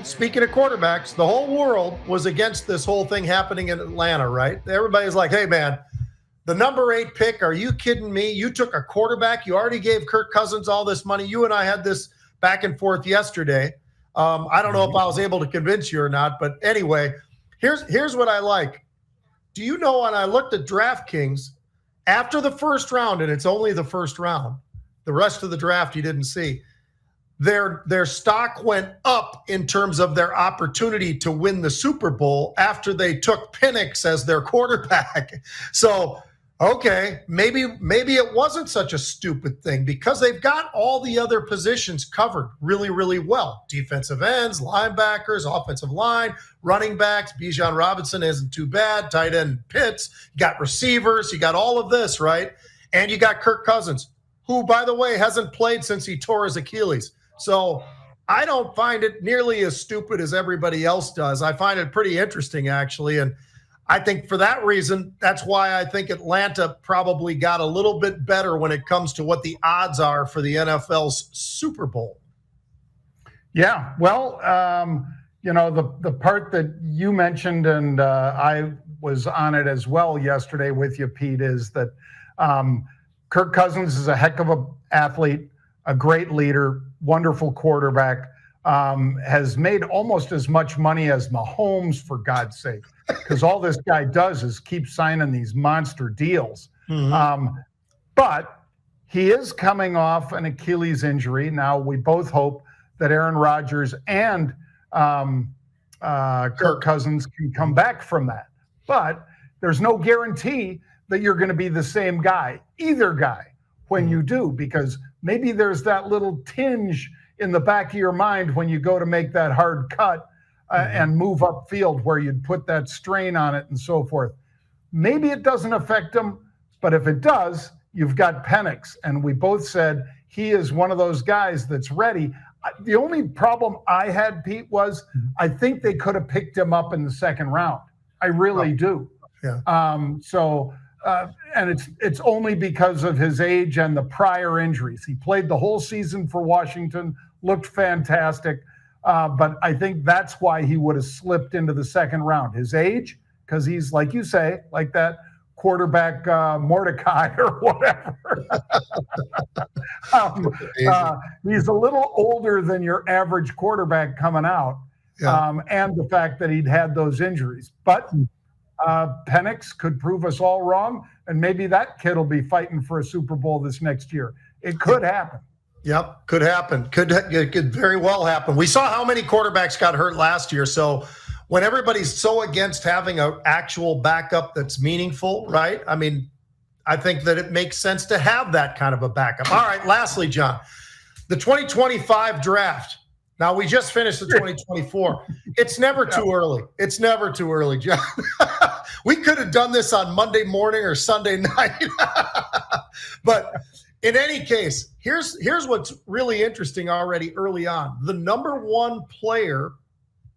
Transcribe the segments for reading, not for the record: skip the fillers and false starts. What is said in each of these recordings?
speaking of quarterbacks, the whole world was against this whole thing happening in Atlanta, right? Everybody's like, hey, man, the number 8 pick, are you kidding me? You took a quarterback. You already gave Kirk Cousins all this money. You and I had this back and forth yesterday. I don't know if I was able to convince you or not, but anyway, here's what I like. Do you know when I looked at DraftKings after the first round, and it's only the first round, the rest of the draft you didn't see, their stock went up in terms of their opportunity to win the Super Bowl after they took Penix as their quarterback. So, okay, maybe it wasn't such a stupid thing because they've got all the other positions covered really, really well. Defensive ends, linebackers, offensive line, running backs. Bijan Robinson isn't too bad. Tight end Pitts. You got receivers. You got all of this, right? And you got Kirk Cousins, who, by the way, hasn't played since he tore his Achilles. So I don't find it nearly as stupid as everybody else does. I find it pretty interesting, actually. And I think for that reason, that's why I think Atlanta probably got a little bit better when it comes to what the odds are for the NFL's Super Bowl. Yeah, well, the part that you mentioned, and I was on it as well yesterday with you, Pete, is that Kirk Cousins is a heck of an athlete, a great leader, wonderful quarterback, has made almost as much money as Mahomes, for God's sake, because all this guy does is keep signing these monster deals. Mm-hmm. But he is coming off an Achilles injury. Now, we both hope that Aaron Rodgers and Kirk Cousins can come back from that. But there's no guarantee that you're going to be the same guy, either guy, when you do, because maybe there's that little tinge in the back of your mind when you go to make that hard cut and move upfield where you'd put that strain on it and so forth. Maybe it doesn't affect him, but if it does, you've got Penix. And we both said he is one of those guys that's ready. The only problem I had, Pete, was I think they could have picked him up in the second round. I really do. Yeah. And it's only because of his age and the prior injuries. He played the whole season for Washington, looked fantastic, but I think that's why he would have slipped into the second round. His age, because he's, like you say, like that quarterback Mordecai or whatever. He's a little older than your average quarterback coming out, and the fact that he'd had those injuries. But Penix could prove us all wrong, and maybe that kid will be fighting for a Super Bowl this next year. It could happen. Yep, could happen. Could very well happen. We saw how many quarterbacks got hurt last year. So when everybody's so against having an actual backup that's meaningful, right? I mean, I think that it makes sense to have that kind of a backup. All right, lastly, John, the 2025 draft. Now, we just finished the 2024. It's never too early. It's never too early, John. We could have done this on Monday morning or Sunday night. But in any case, here's what's really interesting already early on. The number 1 player,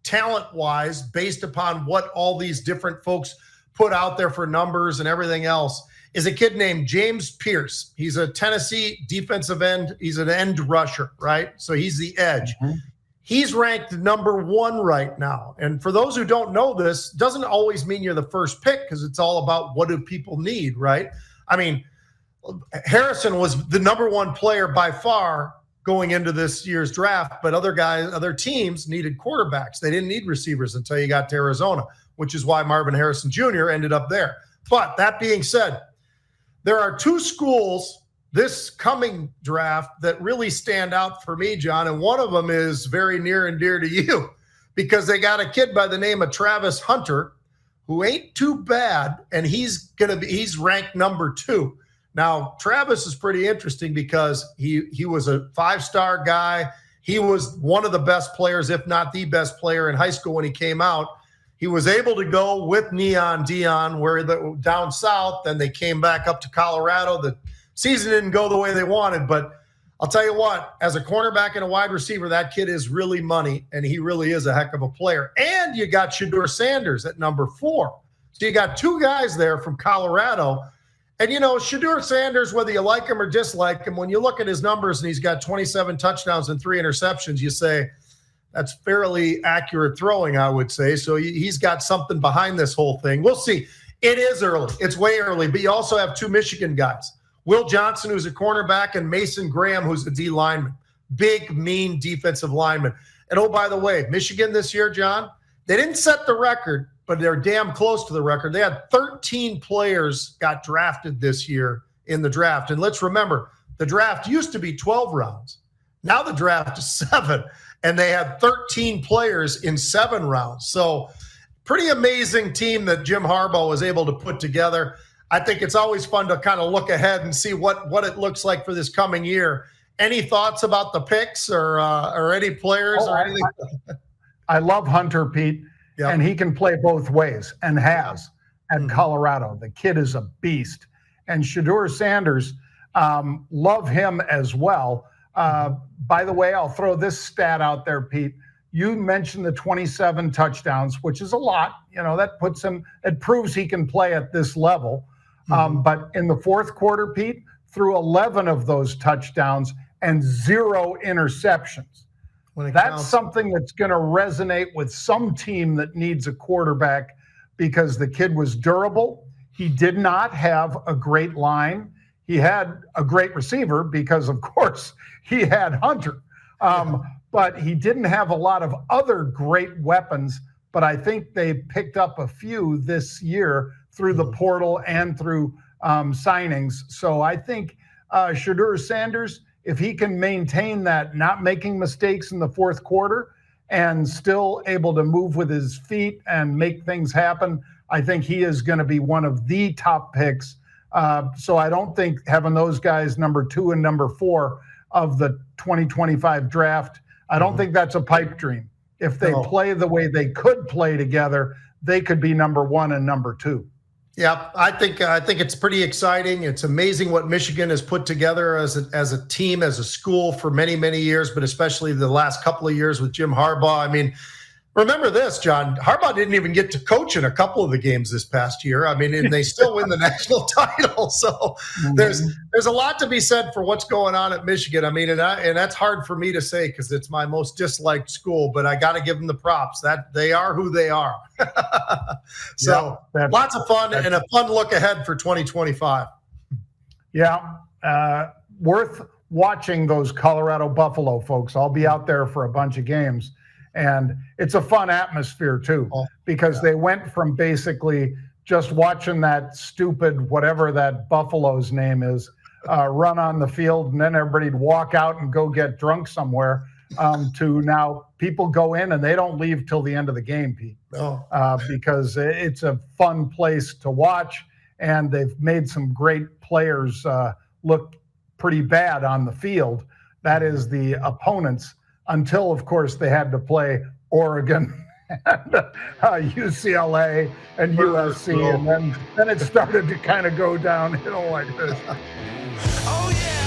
talent-wise, based upon what all these different folks put out there for numbers and everything else, is a kid named James Pierce. He's a Tennessee defensive end. He's an end rusher, right? So he's the edge. Mm-hmm. He's ranked number 1 right now. And for those who don't know this, doesn't always mean you're the first pick because it's all about what do people need, right? I mean, Harrison was the number 1 player by far going into this year's draft, but other teams needed quarterbacks. They didn't need receivers until you got to Arizona, which is why Marvin Harrison Jr. ended up there. But that being said, there are 2 schools this coming draft that really stand out for me, John, and one of them is very near and dear to you because they got a kid by the name of Travis Hunter who ain't too bad, and he's ranked number 2. Now, Travis is pretty interesting because he was a 5-star guy. He was one of the best players, if not the best player in high school when he came out. He was able to go with Neon Deion down south. Then they came back up to Colorado. The season didn't go the way they wanted, but I'll tell you what, as a cornerback and a wide receiver, that kid is really money, and he really is a heck of a player. And you got Shedeur Sanders at number 4. So you got 2 guys there from Colorado. And, Shedeur Sanders, whether you like him or dislike him, when you look at his numbers and he's got 27 touchdowns and 3 interceptions, you say, That's fairly accurate throwing, I would say. So he's got something behind this whole thing. We'll see. It is early. It's way early. But you also have two Michigan guys, Will Johnson, who's a cornerback, and Mason Graham, who's a D lineman. Big, mean defensive lineman. And oh, by the way, Michigan this year, John, they didn't set the record, but they're damn close to the record. They had 13 players got drafted this year in the draft. And let's remember, the draft used to be 12 rounds. Now the draft is 7, and they had 13 players in 7 rounds. So pretty amazing team that Jim Harbaugh was able to put together. I think it's always fun to kind of look ahead and see what it looks like for this coming year. Any thoughts about the picks or any players or anything? I love Hunter, Pete, and he can play both ways and has at Colorado. The kid is a beast. And Shedeur Sanders, love him as well. By the way, I'll throw this stat out there, Pete. You mentioned the 27 touchdowns, which is a lot. You know, that puts him, it proves he can play at this level. But in the fourth quarter, Pete, threw 11 of those touchdowns and 0 interceptions. That's something that's going to resonate with some team that needs a quarterback because the kid was durable. He did not have a great line. He had a great receiver because, of course, he had Hunter. But he didn't have a lot of other great weapons. But I think they picked up a few this year through the portal and through signings. So I think Shedeur Sanders, if he can maintain that, not making mistakes in the fourth quarter and still able to move with his feet and make things happen, I think he is going to be one of the top picks. So I don't think having those guys number 2 and number 4 of the 2025 draft, I don't think that's a pipe dream. If they play the way they could play together, they could be number 1 and number 2. Yeah, I think it's pretty exciting. It's amazing what Michigan has put together as a team, as a school for many, many years, but especially the last couple of years with Jim Harbaugh. I mean, remember this, John. Harbaugh didn't even get to coach in a couple of the games this past year. I mean, and they still win the national title. So there's a lot to be said for what's going on at Michigan. I mean, and that's hard for me to say because it's my most disliked school, but I got to give them the props that they are who they are. So lots of fun and a fun look ahead for 2025. Yeah, worth watching those Colorado Buffalo folks. I'll be out there for a bunch of games. And it's a fun atmosphere, too, because they went from basically just watching that stupid, whatever that Buffalo's name is, run on the field, and then everybody'd walk out and go get drunk somewhere, to now people go in and they don't leave till the end of the game, Pete, because it's a fun place to watch. And they've made some great players look pretty bad on the field. That is the opponents. Until, of course, they had to play Oregon and UCLA and USC, and then it started to kind of go downhill like this. Oh, yeah.